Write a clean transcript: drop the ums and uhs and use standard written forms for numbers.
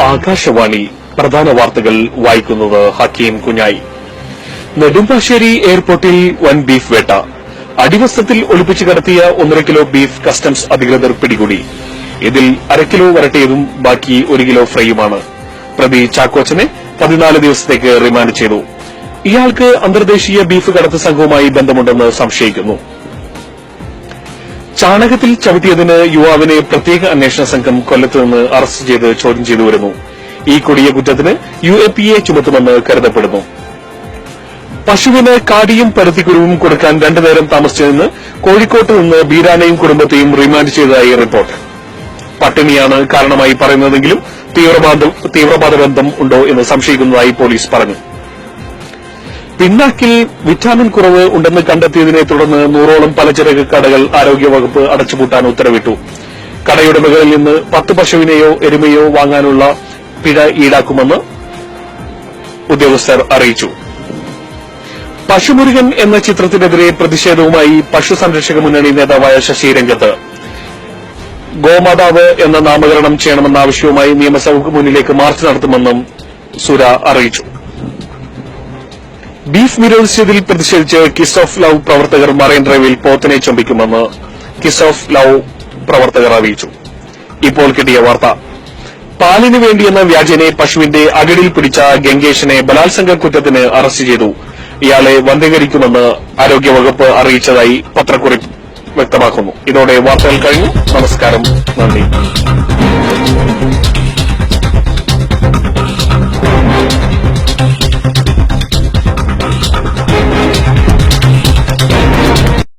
ആകാശവാണി പ്രധാന വാർത്തകൾ വായിക്കുന്നത് ഹക്കീം കുഞ്ഞായി. നെടുമ്പാശ്ശേരി എയർപോർട്ടിൽ വൻ ബീഫ് വേട്ട. അടിവസ്ത്രത്തിൽ ഒളിപ്പിച്ചു കടത്തിയ 1.5 കിലോ ബീഫ് കസ്റ്റംസ് അധികൃതർ പിടികൂടി. ഇതിൽ 1/2 കിലോ വരട്ടിയതും ബാക്കി 1 കിലോ ഫ്രൈയുമാണ്. പ്രതി ചാക്കോച്ചനെ 14 ദിവസത്തേക്ക് റിമാൻഡ് ചെയ്തു. ഇയാൾക്ക് അന്തർദേശീയ ബീഫ് കടത്ത് സംഘവുമായി ബന്ധമുണ്ടെന്ന് സംശയിക്കുന്നു. ചാണകത്തിൽ ചവിട്ടിയതിന് യുവാവിനെ പ്രത്യേക അന്വേഷണ സംഘം കൊല്ലത്ത് നിന്ന് അറസ്റ്റ് ചെയ്ത് ചോദ്യം ചെയ്തു വരുന്നു. ഈ കൊടിയ കുറ്റത്തിന് UAPA ചുമത്തുമെന്ന് കരുതപ്പെടുന്നു. പശുവിന് കാടിയും പരുത്തിക്കുരുവും കൊടുക്കാൻ 2 നേരം താമസിച്ചതിന് കോഴിക്കോട്ട് നിന്ന് ബീരാനെയും കുടുംബത്തെയും റിമാൻഡ് ചെയ്തതായി റിപ്പോർട്ട്. പട്ടിണിയാണ് കാരണമായി പറയുന്നതെങ്കിലും തീവ്രവാദ ബന്ധം ഉണ്ടോ എന്ന് സംശയിക്കുന്നതായി പോലീസ് പറഞ്ഞു. പിന്നാക്കിൽ വിറ്റാമിൻ കുറവ് ഉണ്ടെന്ന് കണ്ടെത്തിയതിനെ തുടർന്ന് 100ഓളം പലചരക്ക് കടകൾ ആരോഗ്യവകുപ്പ് അടച്ചുപൂട്ടാൻ ഉത്തരവിട്ടു. കടയുടമകളിൽ നിന്ന് 10 പശുവിനെയോ എരുമയോ വാങ്ങാനുള്ള പിഴ ഈടാക്കുമെന്ന് ഉദ്യോഗസ്ഥർ അറിയിച്ചു. പശുമുരുകൻ എന്ന ചിത്രത്തിനെതിരെ പ്രതിഷേധവുമായി പശു സംരക്ഷക മുന്നണി നേതാവായ ശശി രംഗത്ത്. ഗോമാതാവ് എന്ന നാമകരണം ചെയ്യണമെന്ന ആവശ്യവുമായി നിയമസഭയ്ക്ക് മുന്നിലേക്ക് മാർച്ച് നടത്തുമെന്നും സുര അറിയിച്ചു. ബീഫ് നിരോധിച്ചതിൽ പ്രതിഷേധിച്ച് കിസ് ഓഫ് ലവ് പ്രവർത്തകർ മറൈൻ ഡ്രൈവിൽ പോത്തിനെ ചൊമ്പിക്കുമെന്ന് കിസ് ഓഫ് ലവ് പ്രവർത്തകർ അറിയിച്ചു. ഇപ്പോൾ കിട്ടിയ വാർത്ത. പാലിന് വേണ്ടിയെന്ന വ്യാജനെ പശുവിന്റെ അകടിൽ പിടിച്ച ഗംഗേഷിനെ ബലാത്സംഗ കുറ്റത്തിന് അറസ്റ്റ് ചെയ്തു. ഇയാളെ വന്ധീകരിക്കുമെന്ന് ആരോഗ്യവകുപ്പ് അറിയിച്ചതായി പത്രക്കുറിപ്പ് വ്യക്തമാക്കുന്നു. ഇതോടെ വാർത്തകൾ കഴിഞ്ഞു. നമസ്കാരം, നന്ദി.